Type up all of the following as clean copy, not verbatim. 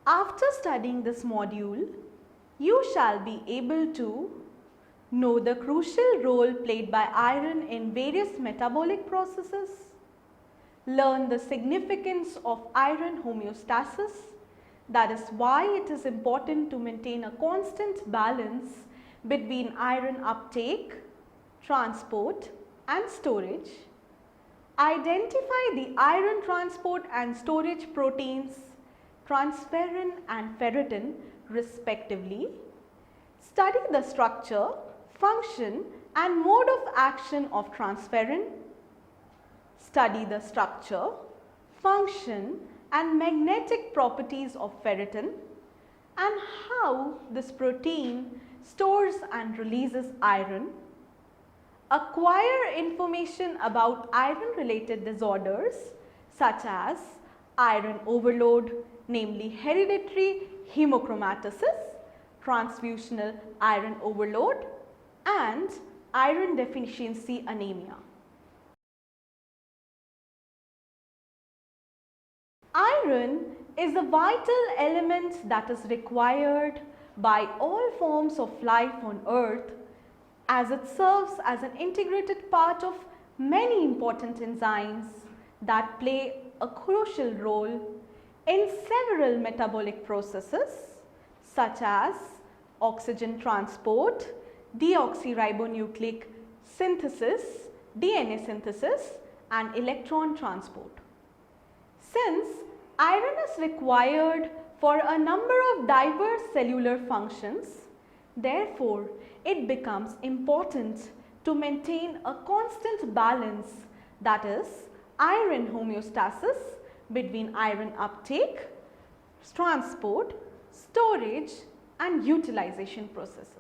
After studying this module, you shall be able to know the crucial role played by iron in various metabolic processes, learn the significance of iron homeostasis, that is why it is important to maintain a constant balance between iron uptake, transport and storage, identify the iron transport and storage proteins Transferrin and Ferritin respectively, study the structure, function and mode of action of Transferrin, study the structure, function and magnetic properties of ferritin and how this protein stores and releases iron, acquire information about iron related disorders such as iron overload, namely hereditary hemochromatosis, transfusional iron overload and iron deficiency anemia. Iron is a vital element that is required by all forms of life on earth as it serves as an integrated part of many important enzymes that play a crucial role in several metabolic processes such as oxygen transport, deoxyribonucleic synthesis, DNA synthesis and electron transport. Since iron is required for a number of diverse cellular functions, therefore it becomes important to maintain a constant balance, that is iron homeostasis between iron uptake, transport, storage and utilization processes.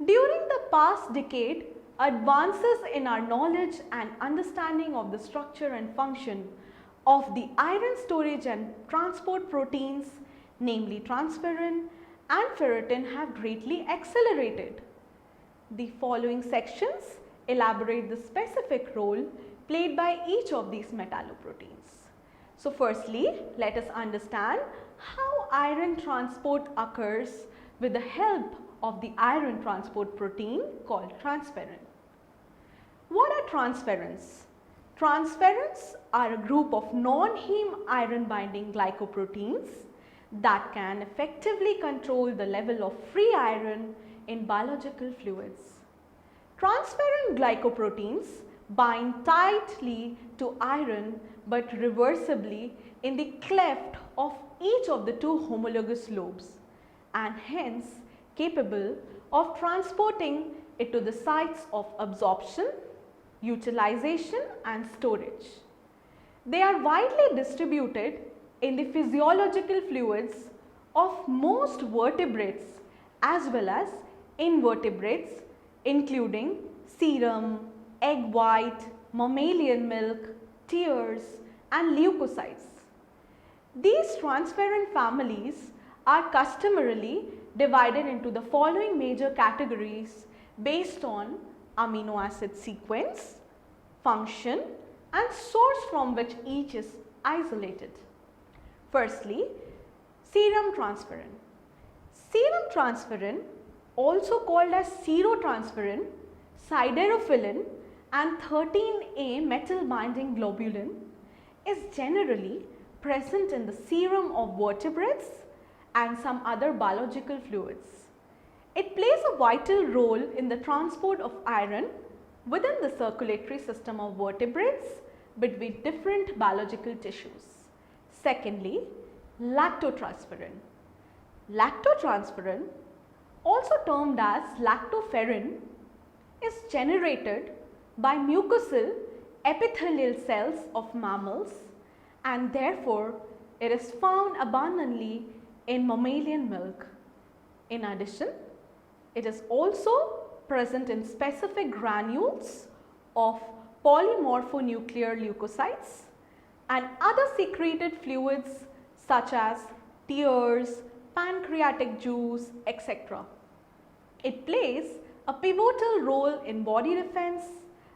During the past decade, advances in our knowledge and understanding of the structure and function of the iron storage and transport proteins, namely transferrin and ferritin, have greatly accelerated. The following sections elaborate the specific role played by each of these metalloproteins. So firstly, let us understand how iron transport occurs with the help of the iron transport protein called transferrin. What are transferrins? Transferrins are a group of non-heme iron binding glycoproteins that can effectively control the level of free iron in biological fluids. Transferrin glycoproteins bind tightly to iron but reversibly in the cleft of each of the two homologous lobes and hence capable of transporting it to the sites of absorption, utilization and storage. They are widely distributed in the physiological fluids of most vertebrates as well as invertebrates, including serum, egg white, mammalian milk, tears and leukocytes. These transferrin families are customarily divided into the following major categories based on amino acid sequence, function and source from which each is isolated. Firstly, serum transferrin. Serum transferrin, also called as serotransferrin, siderophilin and 13A metal binding globulin, is generally present in the serum of vertebrates and some other biological fluids. It plays a vital role in the transport of iron within the circulatory system of vertebrates between different biological tissues. Secondly, lactotransferrin. Lactotransferrin, also termed as lactoferrin, is generated by mucosal epithelial cells of mammals and therefore it is found abundantly in mammalian milk. In addition, it is also present in specific granules of polymorphonuclear leukocytes and other secreted fluids such as tears, pancreatic juice, etc. It plays a pivotal role in body defense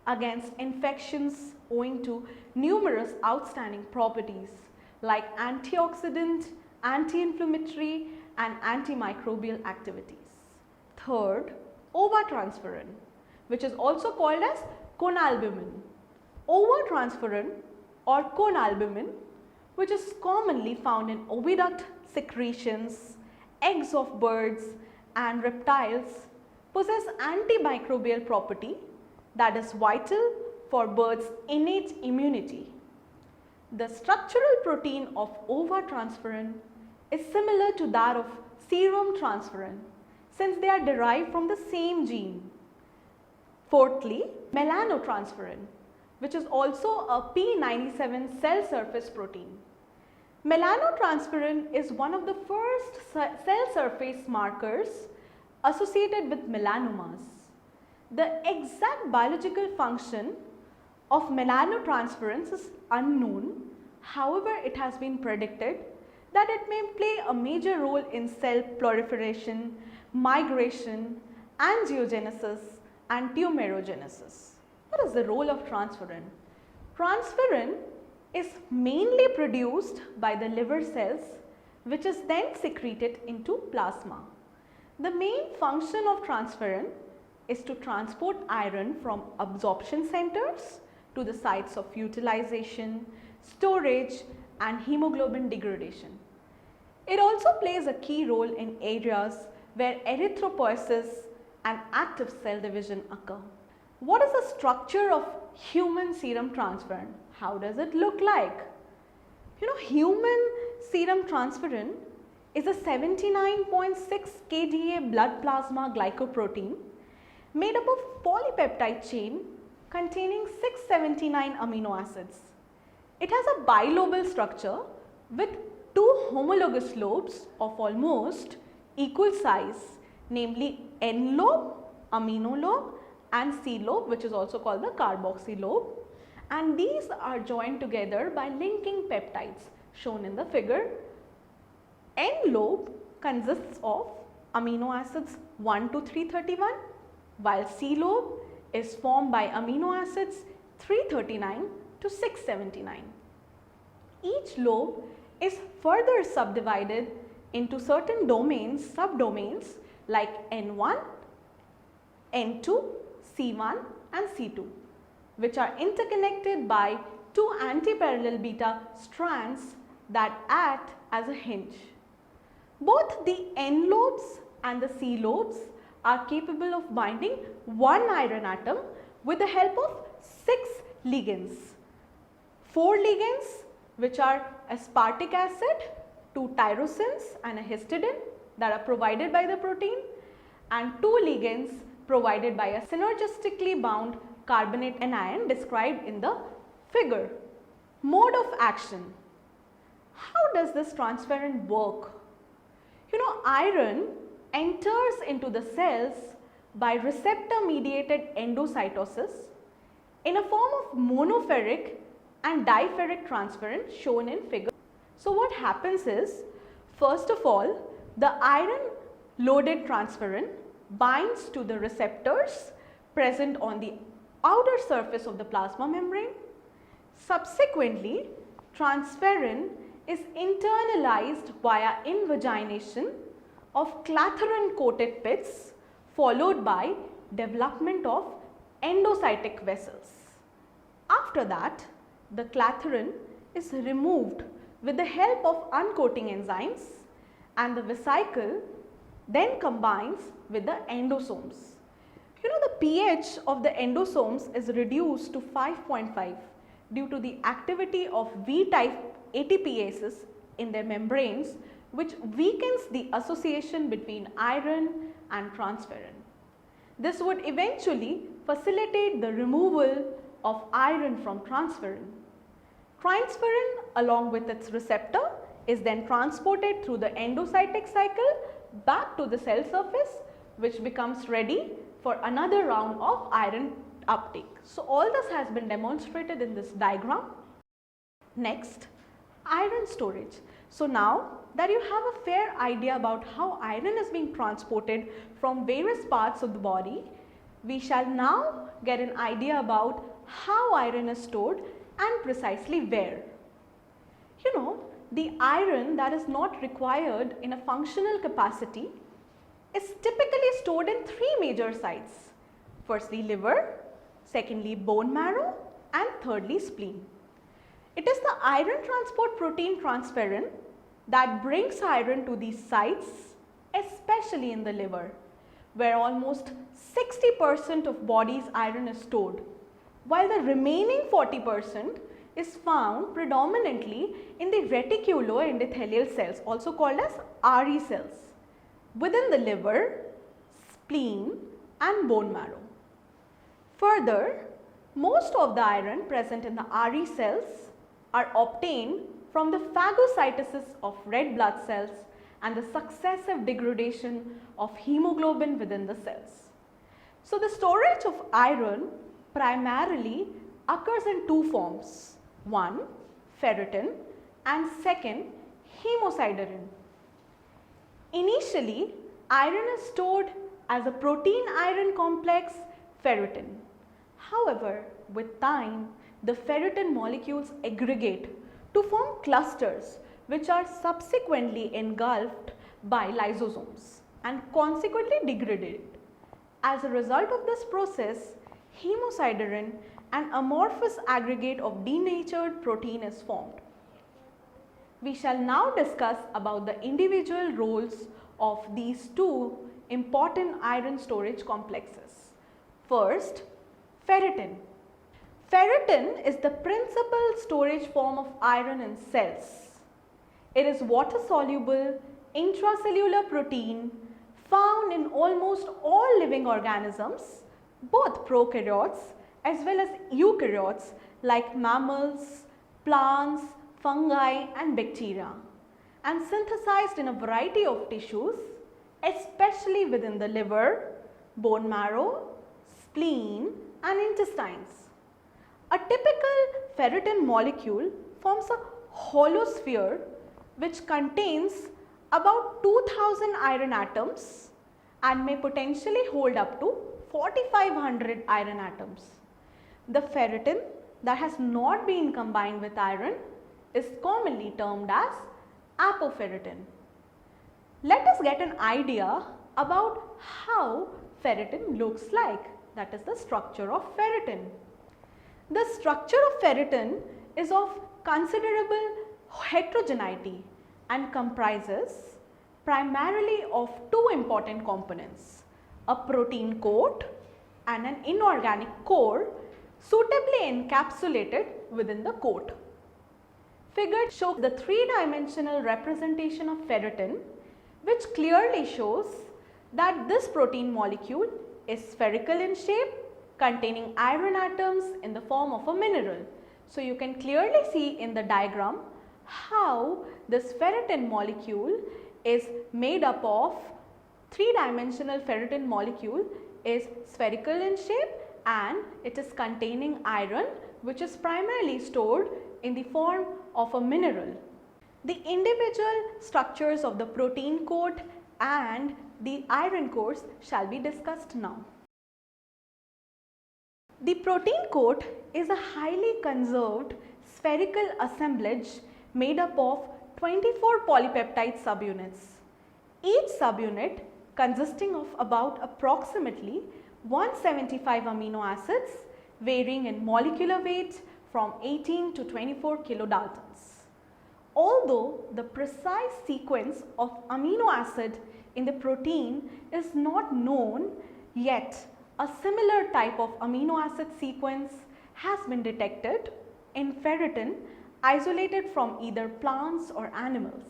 against infections owing to numerous outstanding properties like antioxidant, anti-inflammatory and antimicrobial activities. Third, Transferrin, which is also called as conalbumin. Transferrin or conalbumin, which is commonly found in oviduct secretions, eggs of birds and reptiles, possess antimicrobial property that is vital for birds' innate immunity. The structural protein of Transferrin is similar to that of Serum Transparent since they are derived from the same gene. Fourthly, Melanotransferrin, which is also a P97 cell surface protein. Melanotransferrin is one of the first cell surface markers associated with melanomas. The exact biological function of melanotransferrin is unknown. However, it has been predicted that it may play a major role in cell proliferation, migration, angiogenesis and tumorigenesis. What is the role of transferrin? Transferrin is mainly produced by the liver cells, which is then secreted into plasma. The main function of transferrin is to transport iron from absorption centers to the sites of utilization, storage and hemoglobin degradation. It also plays a key role in areas where erythropoiesis and active cell division occur. What is the structure of human serum transferrin? How does it look like? Human serum transferrin is a 79.6 kDa blood plasma glycoprotein made up of polypeptide chain containing 679 amino acids. It has a bilobal structure with two homologous lobes of almost equal size, namely N lobe, amino lobe and C lobe, which is also called the carboxy lobe, and these are joined together by linking peptides shown in the figure. N lobe consists of amino acids 1 to 331, while C lobe is formed by amino acids 339 to 679. Each lobe is further subdivided into certain domains, subdomains like N1, N2, C1 and C2, which are interconnected by two antiparallel beta strands that act as a hinge. Both the N lobes and the C lobes are capable of binding one iron atom with the help of 6 ligands. 4 ligands, which are aspartic acid, 2 tyrosines and a histidine that are provided by the protein, and 2 ligands provided by a synergistically bound carbonate anion described in the figure. Mode of action. How does this transferrin work? Iron enters into the cells by receptor mediated endocytosis in a form of monoferric and diferric transferrin shown in figure. So what happens is, first of all, the iron loaded transferrin binds to the receptors present on the outer surface of the plasma membrane. Subsequently, transferrin is internalized via invagination of clathrin coated pits followed by development of endocytic vessels. After that, the clathrin is removed with the help of uncoating enzymes and the vesicle then combines with the endosomes. The pH of the endosomes is reduced to 5.5 due to the activity of V-type ATPases in their membranes, which weakens the association between iron and transferrin. This would eventually facilitate the removal of iron from transferrin. Transferrin along with its receptor is then transported through the endocytic cycle back to the cell surface, which becomes ready for another round of iron uptake. So all this has been demonstrated in this diagram. Next, iron storage. So now that you have a fair idea about how iron is being transported from various parts of the body, we shall now get an idea about how iron is stored and precisely where. the iron that is not required in a functional capacity is typically stored in three major sites. Firstly, liver, secondly, bone marrow, and thirdly, spleen. It is the iron transport protein transferrin that brings iron to these sites, especially in the liver, where almost 60% of body's iron is stored, while the remaining 40% is found predominantly in the reticuloendothelial cells, also called as RE cells, within the liver, spleen, and bone marrow. Further, most of the iron present in the RE cells are obtained from the phagocytosis of red blood cells and the successive degradation of hemoglobin within the cells. So, the storage of iron primarily occurs in two forms. One, ferritin, and second, hemosiderin. Initially, iron is stored as a protein iron complex, ferritin. However, with time, the ferritin molecules aggregate to form clusters which are subsequently engulfed by lysosomes and consequently degraded. As a result of this process, hemosiderin, an amorphous aggregate of denatured protein, is formed. We shall now discuss about the individual roles of these two important iron storage complexes. First, ferritin. Ferritin is the principal storage form of iron in cells. It is water-soluble, intracellular protein found in almost all living organisms, both prokaryotes as well as eukaryotes like mammals, plants, fungi, and bacteria, and synthesized in a variety of tissues, especially within the liver, bone marrow, spleen, and intestines. A typical ferritin molecule forms a hollow sphere which contains about 2000 iron atoms and may potentially hold up to 4500 iron atoms. The ferritin that has not been combined with iron is commonly termed as apoferritin. Let us get an idea about how ferritin looks like, that is the structure of ferritin. The structure of ferritin is of considerable heterogeneity and comprises primarily of two important components, a protein coat and an inorganic core suitably encapsulated within the coat. Figure shows the three-dimensional representation of ferritin, which clearly shows that this protein molecule is spherical in shape, containing iron atoms in the form of a mineral. So, you can clearly see in the diagram how this ferritin molecule is made up of three-dimensional ferritin molecule is spherical in shape and it is containing iron, which is primarily stored in the form of a mineral. The individual structures of the protein coat and the iron cores shall be discussed now. The protein coat is a highly conserved spherical assemblage made up of 24 polypeptide subunits. Each subunit consisting of about approximately 175 amino acids varying in molecular weight from 18 to 24 kilodaltons. Although the precise sequence of amino acid in the protein is not known, yet a similar type of amino acid sequence has been detected in ferritin isolated from either plants or animals.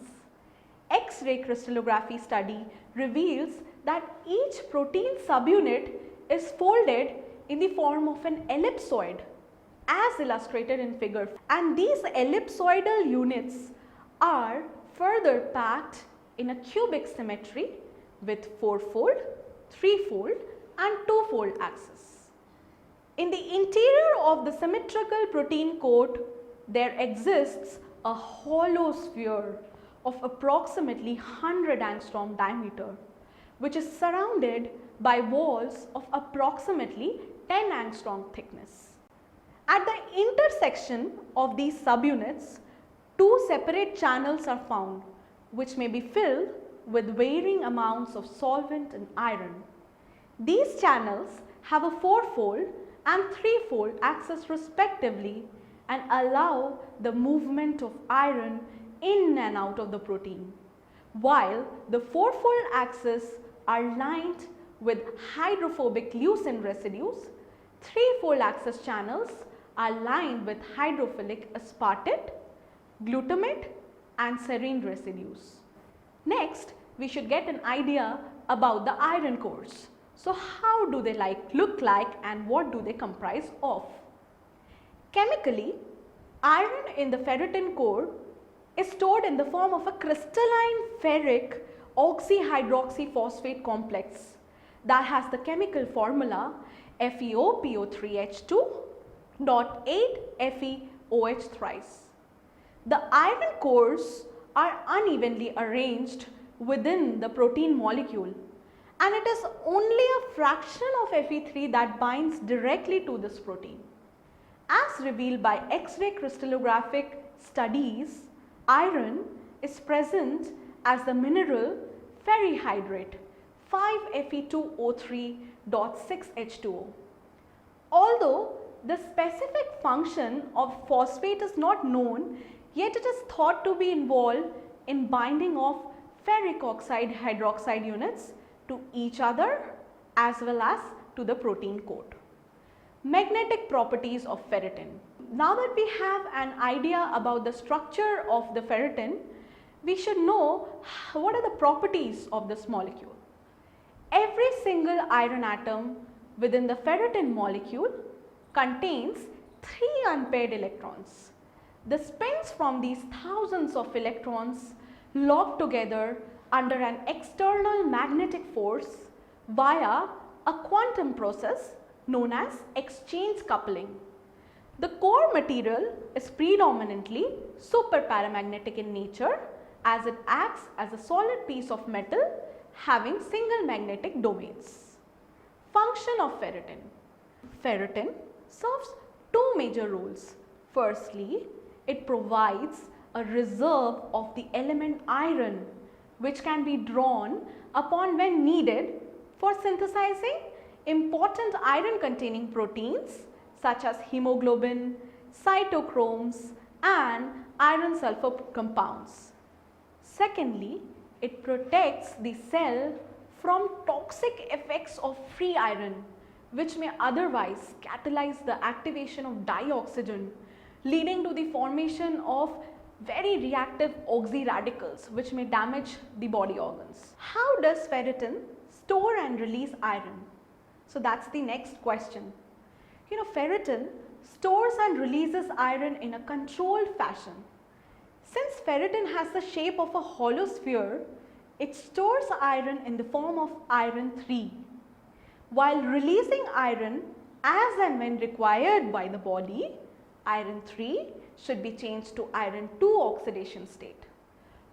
X-ray crystallography study reveals that each protein subunit is folded in the form of an ellipsoid as illustrated in figure, and these ellipsoidal units are further packed in a cubic symmetry with 4-fold, 3-fold and 2-fold axis. In the interior of the symmetrical protein coat, there exists a hollow sphere of approximately 100 angstrom diameter, which is surrounded by walls of approximately 10 angstrom thickness. At the intersection of these subunits, two separate channels are found which may be filled with varying amounts of solvent and iron. These channels have a fourfold and threefold axis respectively and allow the movement of iron in and out of the protein, while the fourfold axis are lined with hydrophobic leucine residues. Threefold axis channels are lined with hydrophilic aspartate, glutamate and serine residues. Next, we should get an idea about the iron cores. So how do they look like and what do they comprise of? Chemically, iron in the ferritin core is stored in the form of a crystalline ferric oxyhydroxyphosphate complex that has the chemical formula FeOPO3H2.8 FeOH The iron cores are unevenly arranged within the protein molecule, and it is only a fraction of Fe3 that binds directly to this protein. As revealed by X-ray crystallographic studies, iron is present as the mineral ferrihydrate 5Fe2O3.6H2O. Although the specific function of phosphate is not known, yet it is thought to be involved in binding of ferric oxide hydroxide units to each other as well as to the protein coat. Magnetic properties of ferritin. Now that we have an idea about the structure of the ferritin, we should know what are the properties of this molecule. Every single iron atom within the ferritin molecule contains 3 unpaired electrons. The spins from these thousands of electrons lock together under an external magnetic force via a quantum process known as exchange coupling. The core material is predominantly superparamagnetic in nature as it acts as a solid piece of metal having single magnetic domains. Function of ferritin. Ferritin serves two major roles. Firstly, it provides a reserve of the element iron which can be drawn upon when needed for synthesizing important iron containing proteins such as hemoglobin, cytochromes and iron sulfur compounds. Secondly, it protects the cell from toxic effects of free iron which may otherwise catalyze the activation of dioxygen, leading to the formation of very reactive oxyradicals which may damage the body organs. How does ferritin store and release iron? So that's the next question. Ferritin stores and releases iron in a controlled fashion. Since ferritin has the shape of a hollow sphere, it stores iron in the form of iron 3, while releasing iron as and when required by the body. Iron 3 should be changed to iron 2 oxidation state.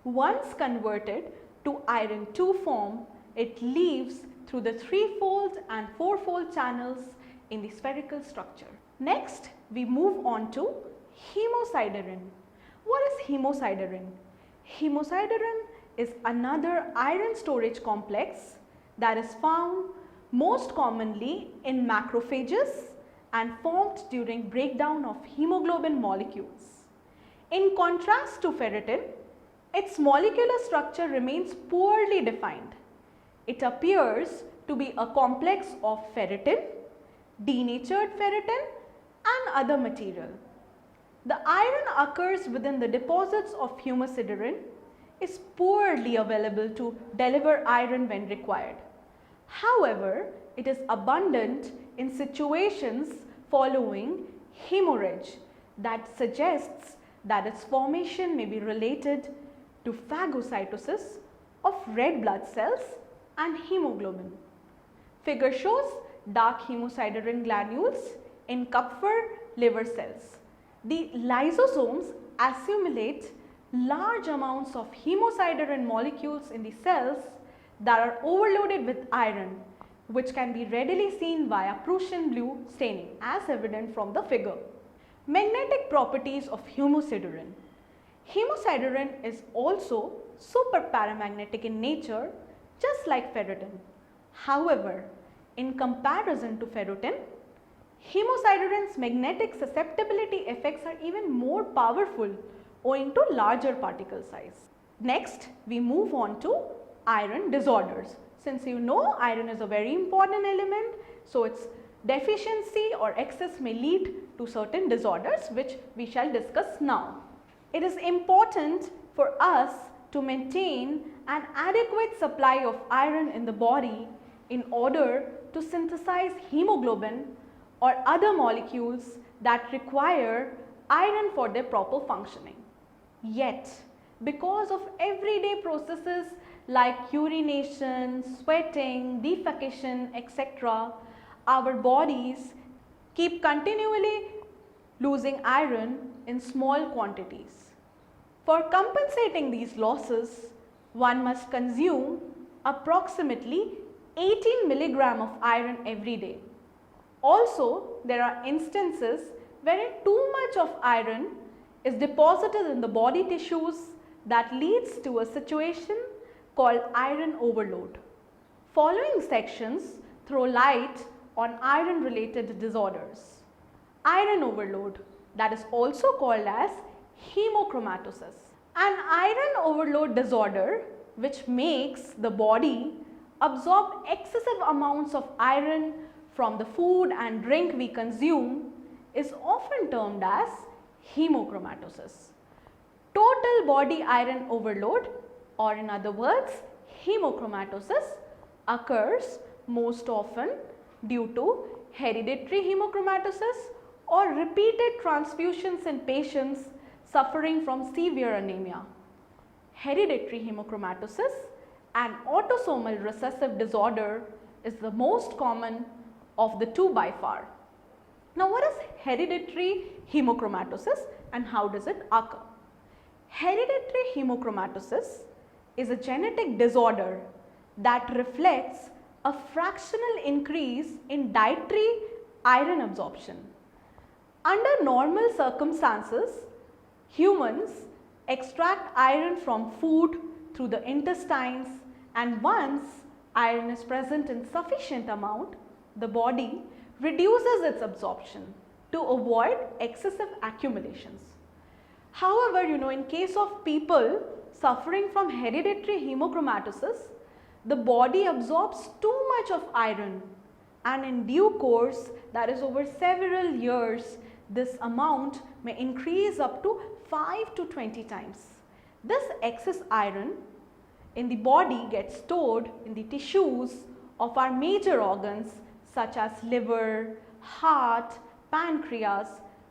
Once converted to iron 2 form, it leaves through the threefold and fourfold channels in the spherical structure. Next, we move on to hemosiderin. What is hemosiderin? Hemosiderin is another iron storage complex that is found most commonly in macrophages and formed during breakdown of hemoglobin molecules. In contrast to ferritin, its molecular structure remains poorly defined. It appears to be a complex of ferritin, denatured ferritin and other material. The iron occurs within the deposits of hemosiderin, is poorly available to deliver iron when required. However, it is abundant in situations following hemorrhage that suggests that its formation may be related to phagocytosis of red blood cells and hemoglobin. Figure shows dark hemosiderin granules in Kupffer liver cells. The lysosomes accumulate large amounts of hemosiderin molecules in the cells that are overloaded with iron, which can be readily seen via Prussian blue staining as evident from the figure. Magnetic properties of hemosiderin. Hemosiderin is also super paramagnetic in nature, just like ferritin. However, in comparison to ferritin, hemosiderin's magnetic susceptibility effects are even more powerful owing to larger particle size. Next, we move on to iron disorders. Since you know iron is a very important element, so its deficiency or excess may lead to certain disorders which we shall discuss now. It is important for us to maintain an adequate supply of iron in the body in order to synthesize hemoglobin or other molecules that require iron for their proper functioning. Yet, because of everyday processes like urination, sweating, defecation, etc., our bodies keep continually losing iron in small quantities. For compensating these losses, one must consume approximately 18 milligram of iron every day. Also, there are instances wherein too much of iron is deposited in the body tissues that leads to a situation called iron overload. Following sections throw light on iron related disorders. Iron overload, that is also called as hemochromatosis. An iron overload disorder which makes the body absorb excessive amounts of iron from the food and drink we consume is often termed as hemochromatosis. Total body iron overload, or in other words hemochromatosis, occurs most often due to hereditary hemochromatosis or repeated transfusions in patients suffering from severe anemia. Hereditary hemochromatosis, an autosomal recessive disorder, is the most common of the two by far. Now, what is hereditary hemochromatosis and how does it occur? Hereditary hemochromatosis is a genetic disorder that reflects a fractional increase in dietary iron absorption. Under normal circumstances, humans extract iron from food through the intestines, and once iron is present in sufficient amount, the body reduces its absorption to avoid excessive accumulations. However, in case of people suffering from hereditary hemochromatosis, the body absorbs too much of iron, and in due course, that is over several years, this amount may increase up to 5 to 20 times. This excess iron in the body gets stored in the tissues of our major organs such as liver, heart, pancreas,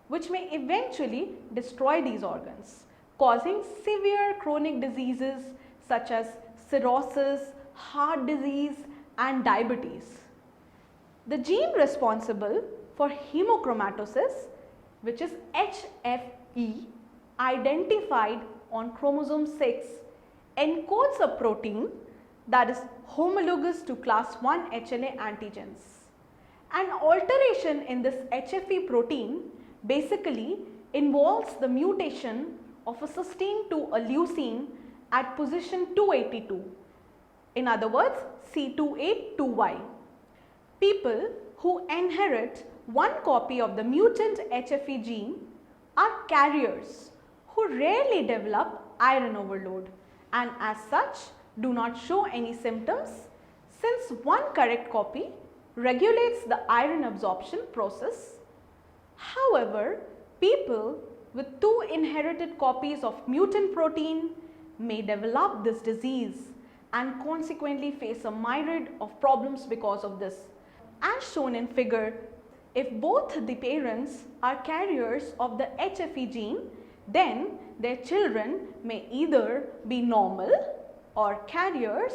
which may eventually destroy these organs, causing severe chronic diseases such as cirrhosis, heart disease and diabetes. The gene responsible for hemochromatosis, which is HFE, identified on chromosome 6, encodes a protein that is homologous to class 1 HLA antigens. An alteration in this HFE protein basically involves the mutation of a cysteine to a leucine at position 282, in other words C282Y. People who inherit one copy of the mutant HFE gene are carriers who rarely develop iron overload and as such do not show any symptoms, since one correct copy regulates the iron absorption process. However, people with two inherited copies of mutant protein may develop this disease and consequently face a myriad of problems because of this. As shown in figure, if both the parents are carriers of the HFE gene, then their children may either be normal or carriers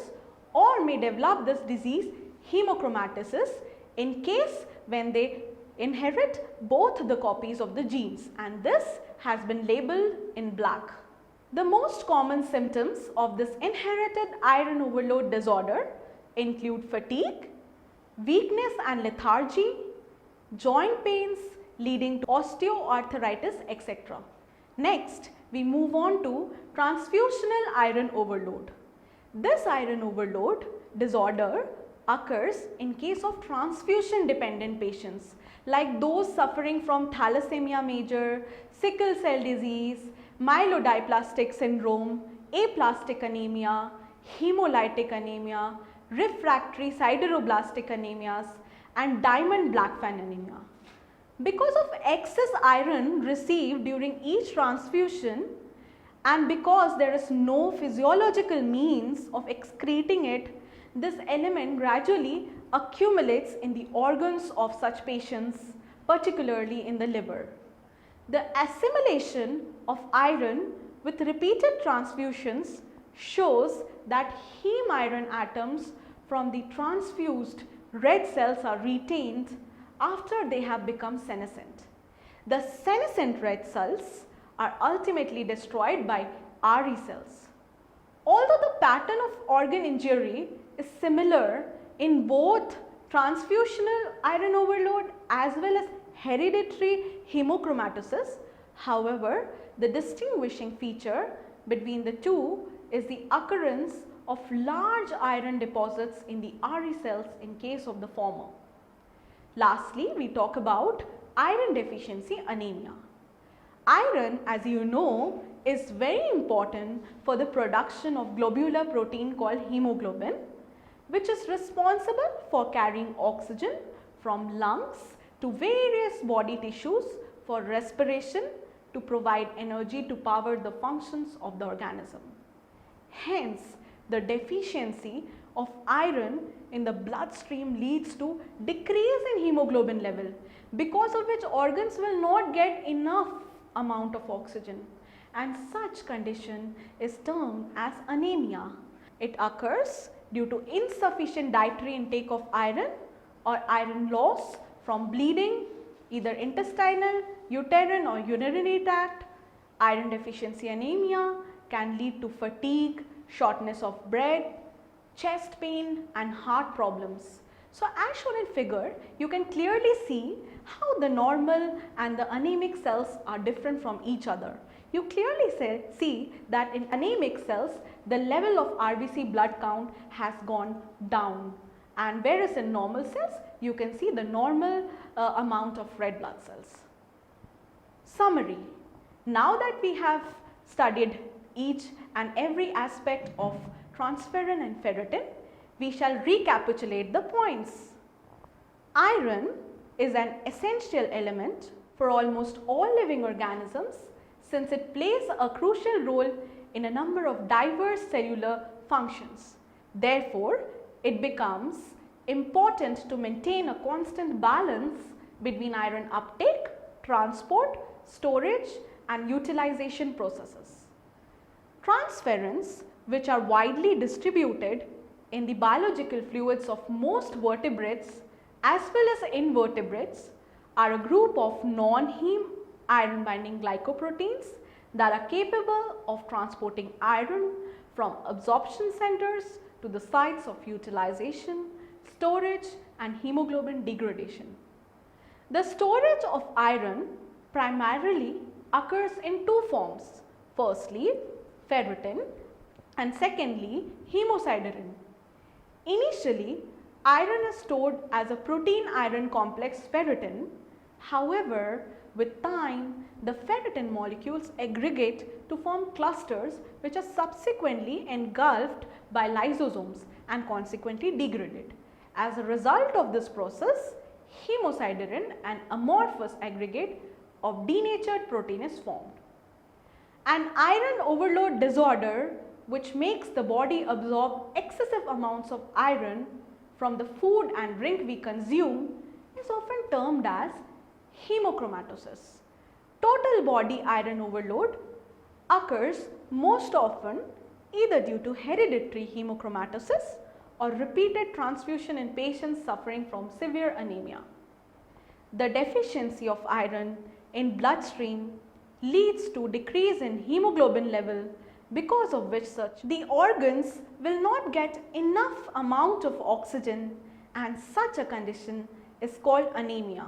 or may develop this disease hemochromatosis in case when they inherit both the copies of the genes, and this has been labeled in black. The most common symptoms of this inherited iron overload disorder include fatigue, weakness and lethargy, joint pains leading to osteoarthritis, etc. Next, we move on to transfusional iron overload. This iron overload disorder occurs in case of transfusion dependent patients like those suffering from thalassemia major, sickle cell disease, myelodysplastic syndrome, aplastic anemia, hemolytic anemia, refractory sideroblastic anemias and diamond blackfan anemia. Because of excess iron received during each transfusion and because there is no physiological means of excreting it, this element gradually accumulates in the organs of such patients, particularly in the liver. The assimilation of iron with repeated transfusions shows that heme iron atoms from the transfused red cells are retained after they have become senescent. The senescent red cells are ultimately destroyed by RE cells. Although the pattern of organ injury is similar in both transfusional iron overload as well as hereditary hemochromatosis, however, the distinguishing feature between the two is the occurrence of large iron deposits in the RE cells in case of the former. Lastly, we talk about iron deficiency anemia. Iron, as you know, is very important for the production of globular protein called hemoglobin, which is responsible for carrying oxygen from lungs to various body tissues for respiration to provide energy to power the functions of the organism. Hence, the deficiency of iron in the bloodstream leads to decrease in hemoglobin level, because of which organs will not get enough amount of oxygen, and such condition is termed as anemia. It occurs due to insufficient dietary intake of iron or iron loss from bleeding, either intestinal, uterine or urinary tract. Iron deficiency anemia can lead to fatigue, shortness of breath, chest pain and heart problems. So as shown in figure, you can clearly see how the normal and the anemic cells are different from each other. You clearly see that in anemic cells, the level of RBC blood count has gone down, and whereas in normal cells, you can see the normal amount of red blood cells. Summary. Now that we have studied each and every aspect of transferrin and ferritin, we shall recapitulate the points. Iron is an essential element for almost all living organisms since it plays a crucial role in a number of diverse cellular functions. Therefore, it becomes important to maintain a constant balance between iron uptake, transport, storage and utilization processes. Transferrins, which are widely distributed in the biological fluids of most vertebrates as well as invertebrates, are a group of non-heme iron binding glycoproteins that are capable of transporting iron from absorption centers to the sites of utilization, storage and hemoglobin degradation. The storage of iron primarily occurs in two forms. Firstly, ferritin and secondly, hemosiderin. Initially, iron is stored as a protein iron complex ferritin. However, with time, the ferritin molecules aggregate to form clusters which are subsequently engulfed by lysosomes and consequently degraded. As a result of this process, hemosiderin, an amorphous aggregate of denatured protein, is formed. An iron overload disorder which makes the body absorb excessive amounts of iron from the food and drink we consume is often termed as hemochromatosis. Total body iron overload occurs most often either due to hereditary hemochromatosis or repeated transfusion in patients suffering from severe anemia. The deficiency of iron in bloodstream leads to decrease in hemoglobin level, because of which the organs will not get enough amount of oxygen, and such a condition is called anemia.